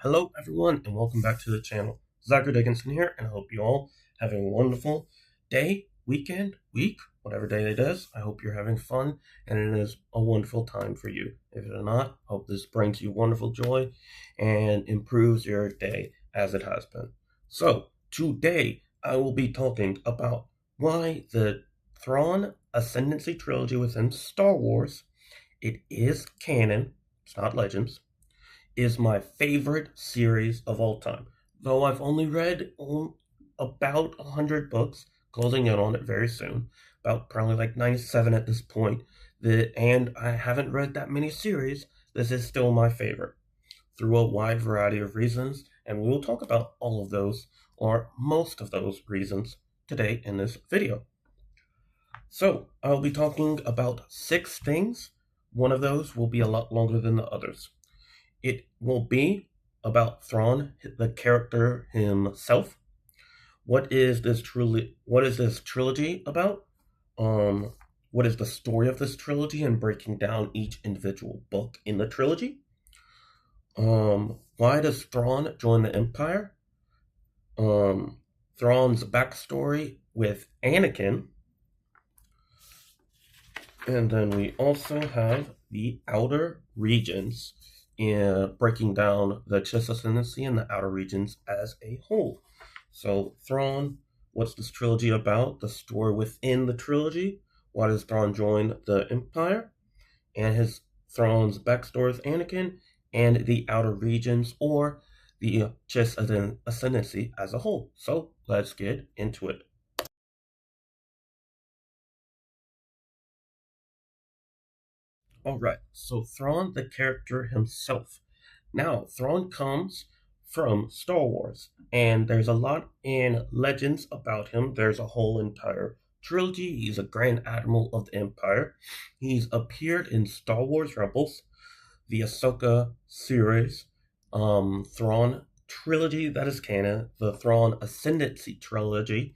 Hello everyone and welcome back to the channel. Zachary Dickinson here, and I hope you all having a wonderful day, weekend, week, whatever day it is. I hope you're having fun and it is a wonderful time for you. If it is not, I hope this brings you wonderful joy and improves your day as it has been. So today I will be talking about why the Thrawn Ascendency Trilogy within Star Wars, it is canon, it's not Legends, is my favorite series of all time. Though I've only read about 100 books, closing in on it very soon, about probably like 97 at this point, and I haven't read that many series, this is still my favorite through a wide variety of reasons, and we will talk about all of those, or most of those reasons, today in this video. So, I'll be talking about 6 things. One of those will be a lot longer than the others. It will be about Thrawn, the character himself. What is this trilogy about? What is the story of this trilogy, and breaking down each individual book in the trilogy? Why does Thrawn join the Empire? Thrawn's backstory with Anakin. And then we also have the outer regions, in breaking down the Chiss Ascendency and the outer regions as a whole. So Thrawn, what's this trilogy about? The story within the trilogy. Why does Thrawn join the Empire? And Thrawn's backstory with Anakin, and the outer regions, or the Chiss Ascendency as a whole. So let's get into it. Alright, so Thrawn, the character himself. Now, Thrawn comes from Star Wars, and there's a lot in Legends about him. There's a whole entire trilogy. He's a Grand Admiral of the Empire. He's appeared in Star Wars Rebels, the Ahsoka series, Thrawn trilogy that is canon, the Thrawn Ascendency Trilogy,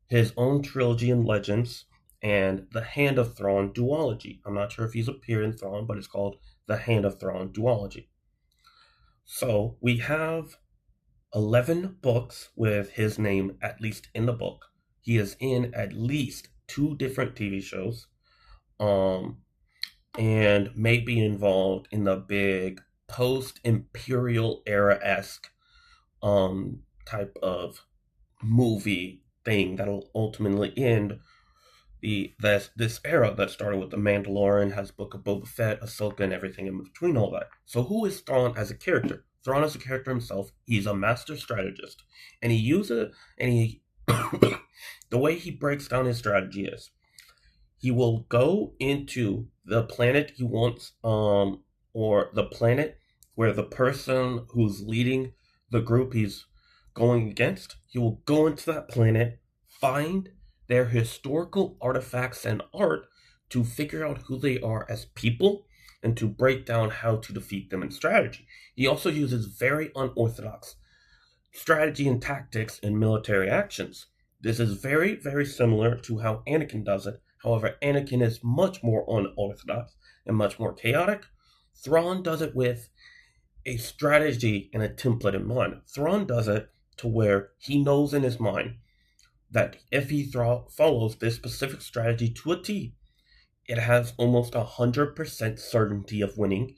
his own trilogy in Legends, and the Hand of Thrawn duology. I'm not sure if he's appeared in Thrawn, but it's called the Hand of Thrawn duology. So we have 11 books with his name at least in the book. He is in at least 2 different TV shows, and may be involved in the big post-Imperial era-esque type of movie thing that'll ultimately end this era that started with The Mandalorian, has Book of Boba Fett, Ahsoka, and everything in between all that. So who is Thrawn as a character? Thrawn as a character himself, he's a master strategist. And the way he breaks down his strategy is, he will go into the planet he wants, or the planet where the person who's leading the group he's going against, he will go into that planet, find their historical artifacts and art to figure out who they are as people, and to break down how to defeat them in strategy. He also uses very unorthodox strategy and tactics in military actions. This is very, very similar to how Anakin does it. However, Anakin is much more unorthodox and much more chaotic. Thrawn does it with a strategy and a template in mind. Thrawn does it to where he knows in his mind that if he follows this specific strategy to a T, it has almost 100% certainty of winning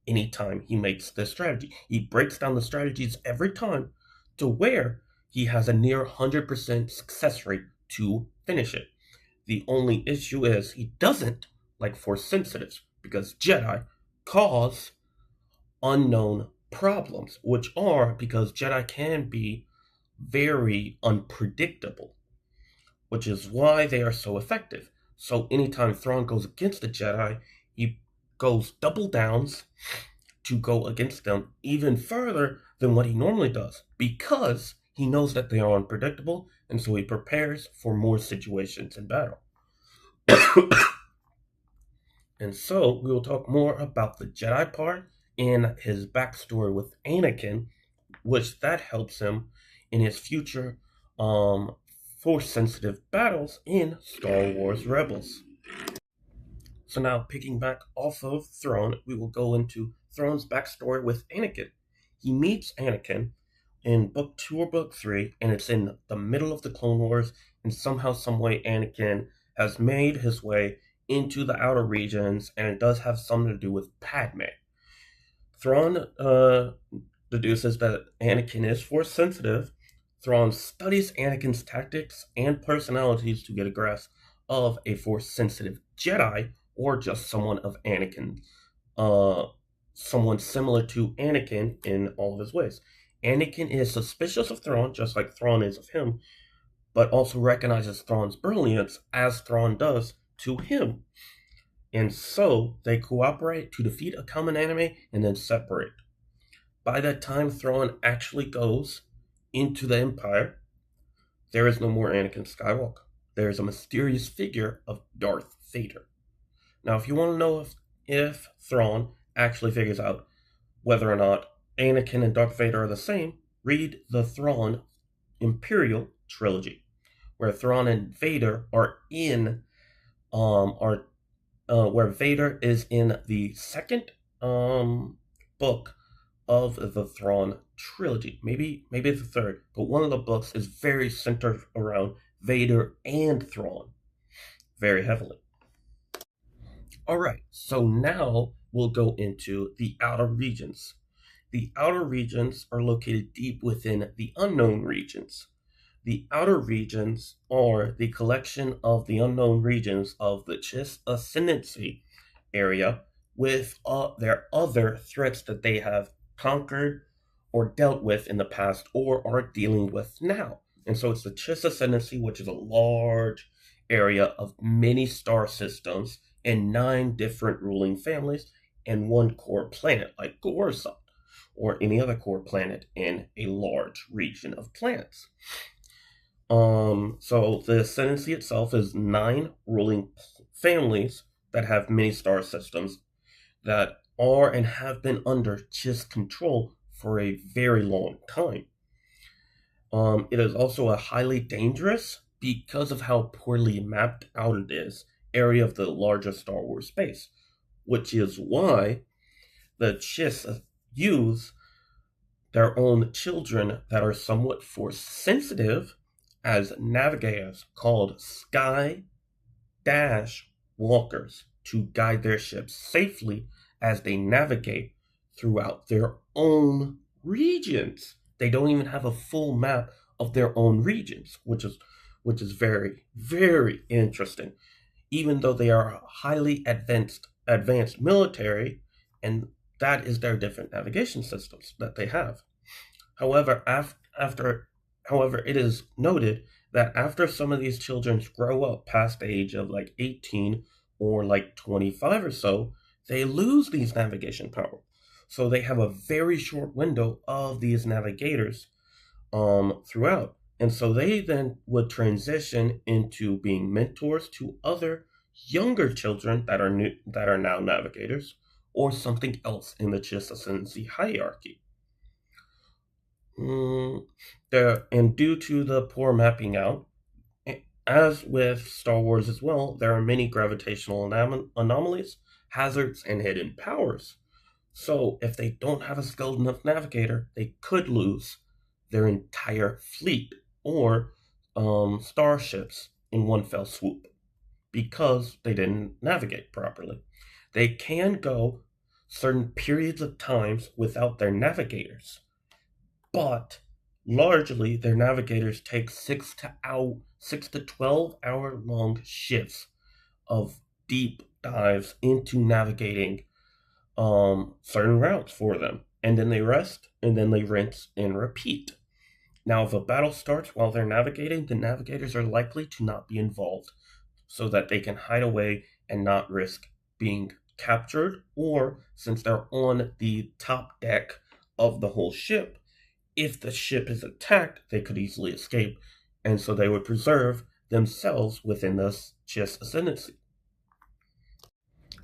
anytime he makes this strategy. He breaks down the strategies every time to where he has a near 100% success rate to finish it. The only issue is he doesn't like Force sensitives, because Jedi cause unknown problems, which are because Jedi can be very unpredictable, which is why they are so effective. So anytime Thrawn goes against the Jedi, he goes double downs to go against them even further than what he normally does, because he knows that they are unpredictable, and so he prepares for more situations in battle. And so we will talk more about the Jedi part in his backstory with Anakin, which that helps him in his future Force-sensitive battles in Star Wars Rebels. So now, picking back off of Thrawn, we will go into Thrawn's backstory with Anakin. He meets Anakin in book 2 or book 3, and it's in the middle of the Clone Wars, and somehow, some way, Anakin has made his way into the outer regions, and it does have something to do with Padme. Thrawn deduces that Anakin is Force sensitive. Thrawn studies Anakin's tactics and personalities to get a grasp of a Force sensitive Jedi, or just someone of Anakin, someone similar to Anakin in all of his ways. Anakin is suspicious of Thrawn, just like Thrawn is of him, but also recognizes Thrawn's brilliance, as Thrawn does to him. And so they cooperate to defeat a common enemy and then separate. By that time Thrawn actually goes into the Empire, there is no more Anakin Skywalker. There is a mysterious figure of Darth Vader. Now, if you want to know if Thrawn actually figures out whether or not Anakin and Darth Vader are the same, read the Thrawn Imperial Trilogy, where Thrawn and Vader are in where Vader is in the second book of the Thrawn trilogy. Maybe the third, but one of the books is very centered around Vader and Thrawn very heavily. Alright, so now we'll go into the outer regions. The outer regions are located deep within the unknown regions. The outer regions are the collection of the unknown regions of the Chiss Ascendency area with their other threats that they have conquered or dealt with in the past or are dealing with now. And so it's the Chiss Ascendency, which is a large area of many star systems and 9 different ruling families and 1 core planet like Coruscant or any other core planet in a large region of planets. So the Ascendancy itself is 9 ruling families that have many star systems that are and have been under Chiss control for a very long time. It is also a highly dangerous, because of how poorly mapped out it is, area of the larger Star Wars space, which is why the Chiss use their own children that are somewhat Force sensitive as navigators called Sky Dash Walkers to guide their ships safely as they navigate throughout their own regions. They don't even have a full map of their own regions, which is very, very interesting. Even though they are highly advanced military, and that is their different navigation systems that they have. However, However, it is noted that after some of these children grow up past the age of like 18 or like 25 or so, they lose these navigation power. So they have a very short window of these navigators throughout. And so they then would transition into being mentors to other younger children that are now navigators, or something else in the Chiss Ascendancy hierarchy. And due to the poor mapping out, as with Star Wars as well, there are many gravitational anomalies, hazards, and hidden powers. So if they don't have a skilled enough navigator, they could lose their entire fleet or starships in one fell swoop because they didn't navigate properly. They can go certain periods of times without their navigators, but largely their navigators take 6 to 12 hour long shifts of deep dives into navigating certain routes for them, and then they rest, and then they rinse and repeat. Now, if a battle starts while they're navigating, the navigators are likely to not be involved so that they can hide away and not risk being captured, or since they're on the top deck of the whole ship, if the ship is attacked, they could easily escape, and so they would preserve themselves within the Chiss Ascendancy.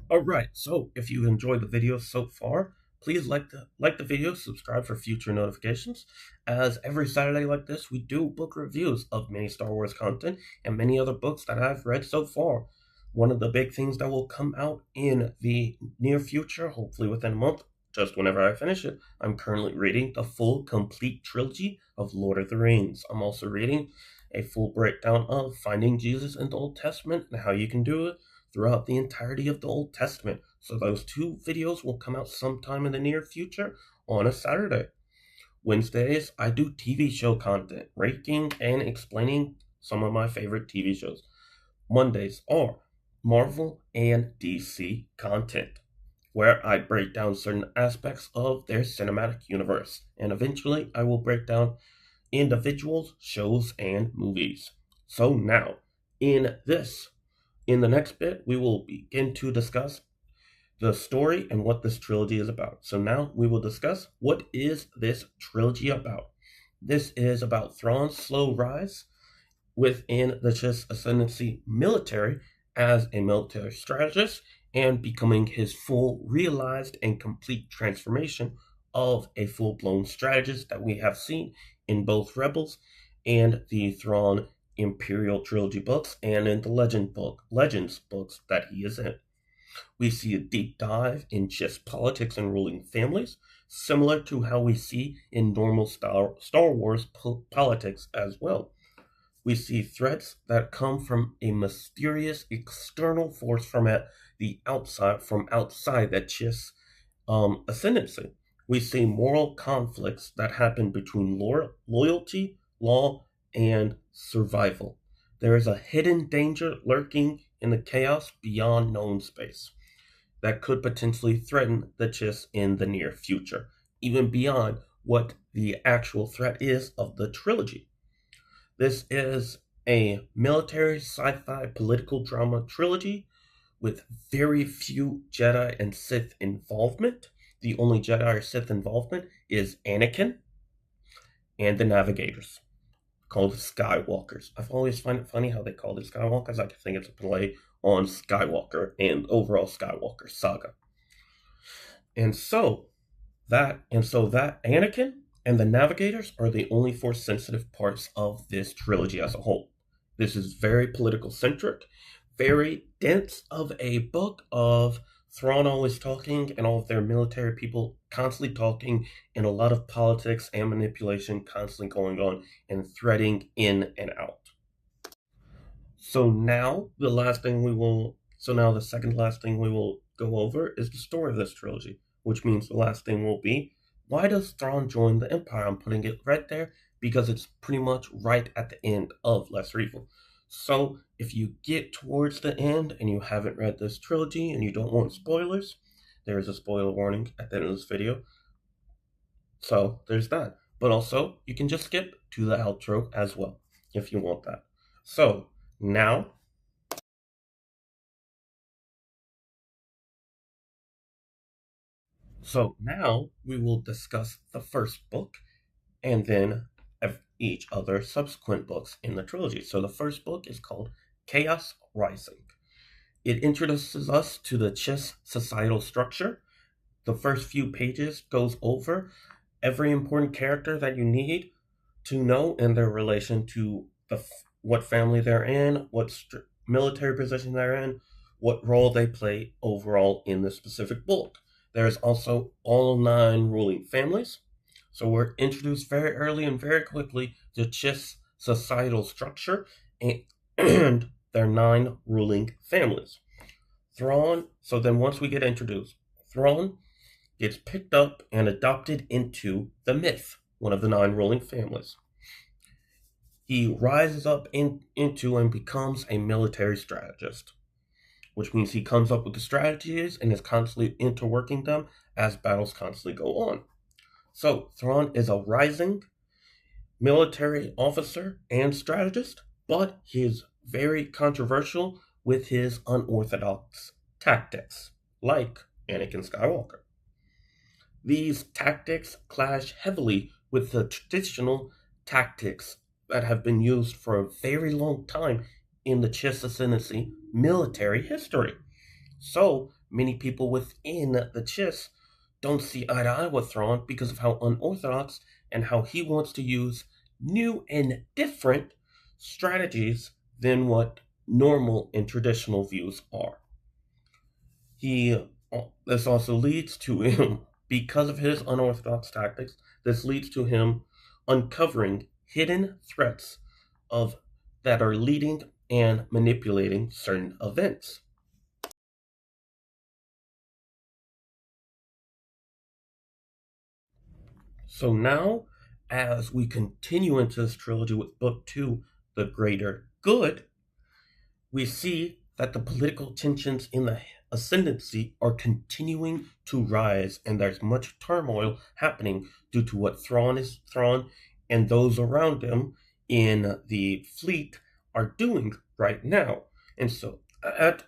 Alright, so if you enjoyed the video so far, please like the video, subscribe for future notifications, as every Saturday like this, we do book reviews of many Star Wars content and many other books that I've read so far. One of the big things that will come out in the near future, hopefully within a month, just whenever I finish it. I'm currently reading the full complete trilogy of Lord of the Rings. I'm also reading a full breakdown of finding Jesus in the Old Testament and how you can do it throughout the entirety of the Old Testament. So those two videos will come out sometime in the near future on a Saturday. Wednesdays, I do TV show content, ranking and explaining some of my favorite TV shows. Mondays are Marvel and DC content, where I break down certain aspects of their cinematic universe, and eventually I will break down individuals, shows, and movies. So now, in the next bit, we will begin to discuss the story and what this trilogy is about. So now we will discuss what is this trilogy about. This is about Thrawn's slow rise within the Chiss Ascendency military as a military strategist and becoming his full realized and complete transformation of a full-blown strategist that we have seen in both Rebels and the Thrawn Imperial Trilogy books and in the Legends books that he is in. We see a deep dive in Chiss politics and ruling families, similar to how we see in normal Star Wars politics as well. We see threats that come from a mysterious external force from outside that Chiss ascendancy. We see moral conflicts that happen between loyalty, law, and survival. There is a hidden danger lurking in the chaos beyond known space that could potentially threaten the Chiss in the near future, even beyond what the actual threat is of the trilogy. This is a military sci-fi political drama trilogy with very few Jedi and Sith involvement. The only Jedi or Sith involvement is Anakin and the Navigators, called Skywalkers. I've always find it funny how they call it Skywalkers. I think it's a play on Skywalker and overall Skywalker saga. And so that Anakin and the Navigators are the only Force sensitive parts of this trilogy as a whole. This is very political centric, very dense of a book of Thrawn always talking and all of their military people constantly talking, and a lot of politics and manipulation constantly going on and threading in and out. So now the second last thing we will go over is the story of this trilogy, which means the last thing will be, why does Thrawn join the Empire? I'm putting it right there because it's pretty much right at the end of Lesser Evil. So if you get towards the end and you haven't read this trilogy and you don't want spoilers, there is a spoiler warning at the end of this video. So there's that. But also, you can just skip to the outro as well if you want that. So now we will discuss the first book and then each other subsequent books in the trilogy. So the first book is called Chaos Rising. It introduces us to the Chiss societal structure. The first few pages goes over every important character that you need to know and their relation to what family they're in, what military position they're in, what role they play overall in the specific book. There's also all 9 ruling families. So we're introduced very early and very quickly to Chiss societal structure and their 9 ruling families. So then once we get introduced, Thrawn gets picked up and adopted into the myth, one of the 9 ruling families. He rises up into and becomes a military strategist, which means he comes up with the strategies and is constantly interworking them as battles constantly go on. So Thrawn is a rising military officer and strategist, but he is very controversial with his unorthodox tactics, like Anakin Skywalker. These tactics clash heavily with the traditional tactics that have been used for a very long time in the Chiss Ascendency military history. So many people within the Chiss don't see eye to eye with Thrawn because of how unorthodox and how he wants to use new and different strategies than what normal and traditional views are. This also leads to him Because of his unorthodox tactics, this leads to him uncovering hidden threats of that are leading and manipulating certain events. So now, as we continue into this trilogy with Book 2, The Greater Good, we see that the political tensions in the ascendancy are continuing to rise, and there's much turmoil happening due to what Thrawn and those around him in the fleet are doing right now. And so at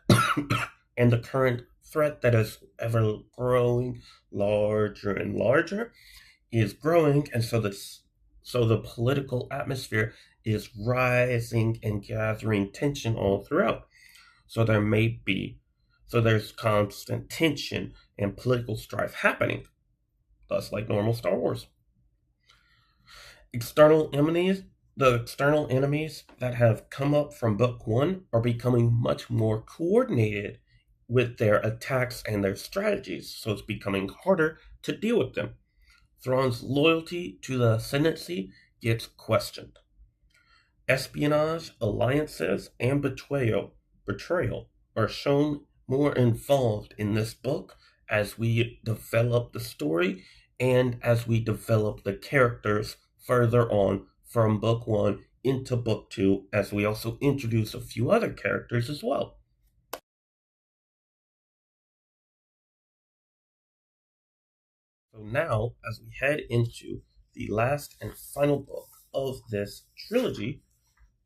and the current threat that is ever growing larger and larger is growing, and so the political atmosphere is rising and gathering tension all throughout. So there's constant tension and political strife happening, thus like normal Star Wars. External enemies, the external enemies that have come up from Book 1 are becoming much more coordinated with their attacks and their strategies, so it's becoming harder to deal with them. Thrawn's loyalty to the Ascendancy gets questioned. Espionage, alliances, and betrayal are shown more involved in this book as we develop the story and as we develop the characters further on from Book 1 into Book 2, as we also introduce a few other characters as well. So now, as we head into the last and final book of this trilogy,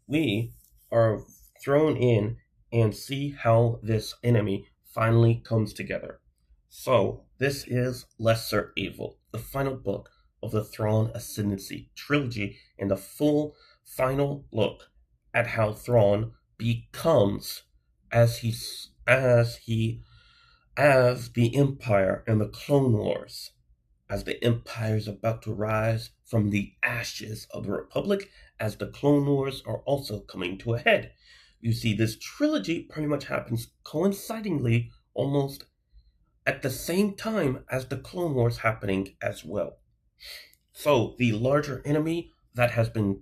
we are thrown in and see how this enemy finally comes together. So, this is Lesser Evil, the final book of the Thrawn Ascendency Trilogy, and the full final look at how Thrawn becomes as the Empire and the Clone Wars, as the Empire is about to rise from the ashes of the Republic, as the Clone Wars are also coming to a head. You see, this trilogy pretty much happens coincidingly almost at the same time as the Clone Wars happening as well. So, the larger enemy that has been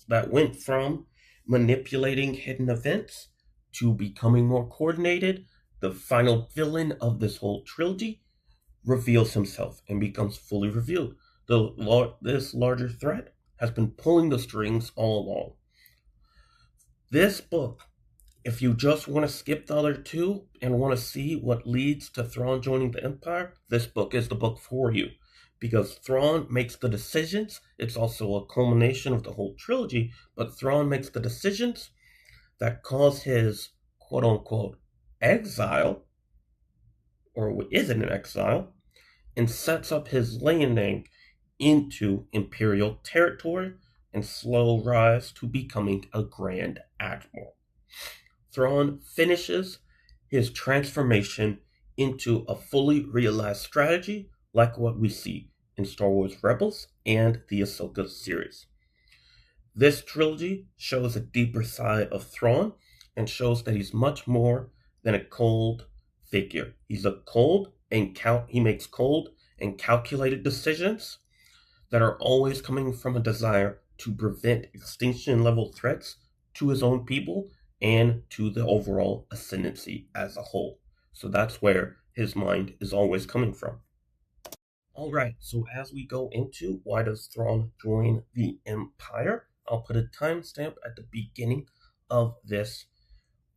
that went from manipulating hidden events to becoming more coordinated, the final villain of this whole trilogy reveals himself and becomes fully revealed. This larger threat has been pulling the strings all along. This book, if you just want to skip the other two and want to see what leads to Thrawn joining the Empire, this book is the book for you. Because Thrawn makes the decisions. It's also a culmination of the whole trilogy, but Thrawn makes the decisions that cause his quote unquote exile, or isn't an exile, and sets up his landing into Imperial territory and slow rise to becoming a Grand Admiral. Thrawn finishes his transformation into a fully realized strategy like what we see in Star Wars Rebels and the Ahsoka series. This trilogy shows a deeper side of Thrawn and shows that he's much more than a cold figure. He's a he makes cold and calculated decisions that are always coming from a desire to prevent extinction level threats to his own people and to the overall ascendancy as a whole. So that's where his mind is always coming from. Alright, so as we go into why does Thrawn join the Empire, I'll put a timestamp at the beginning of this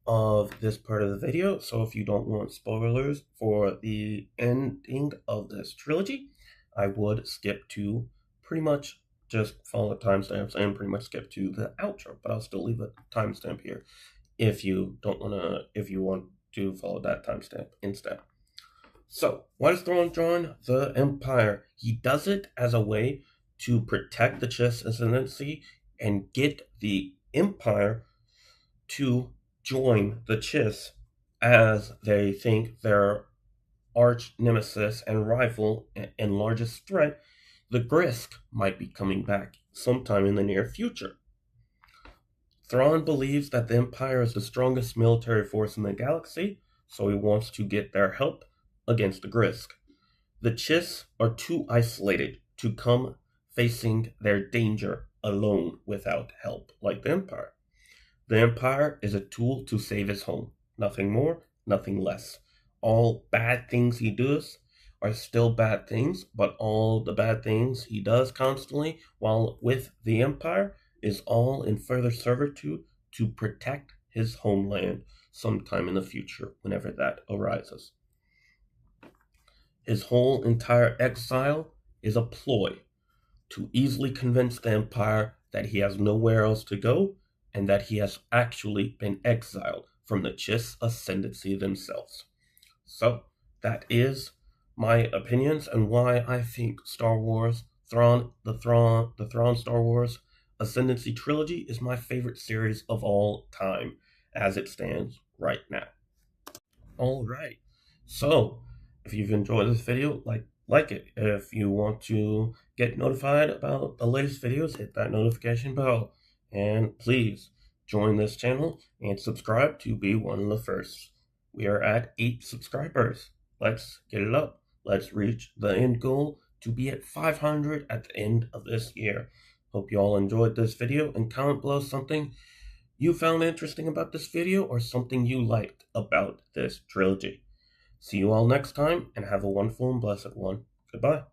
part of the video. So if you don't want spoilers for the ending of this trilogy, I would skip to pretty much just follow the timestamps and pretty much skip to the outro. But I'll still leave a timestamp here if you want to follow that timestamp instead. So, why does Thrawn join the Empire? He does it as a way to protect the Chiss Ascendency and get the Empire to join the Chiss, as they think their arch nemesis and rival and largest threat, the Grisk, might be coming back sometime in the near future. Thrawn believes that the Empire is the strongest military force in the galaxy, so he wants to get their help against the Grisk. The Chiss are too isolated to come facing their danger alone without help, like the Empire. The Empire is a tool to save his home. Nothing more, nothing less. All bad things he does are still bad things, but all the bad things he does constantly while with the Empire is all in further servitude to protect his homeland sometime in the future, whenever that arises. His whole entire exile is a ploy to easily convince the Empire that he has nowhere else to go and that he has actually been exiled from the Chiss Ascendency themselves. So, that is my opinions and why I think Star Wars, the Thrawn Star Wars Ascendency Trilogy is my favorite series of all time as it stands right now. All right. So, if you've enjoyed this video, like it. If you want to get notified about the latest videos, hit that notification bell. And please join this channel and subscribe to be one of the first. We are at 8 subscribers. Let's get it up. Let's reach the end goal to be at 500 at the end of this year. Hope you all enjoyed this video, and comment below something you found interesting about this video or something you liked about this trilogy. See you all next time, and have a wonderful and blessed one. Goodbye.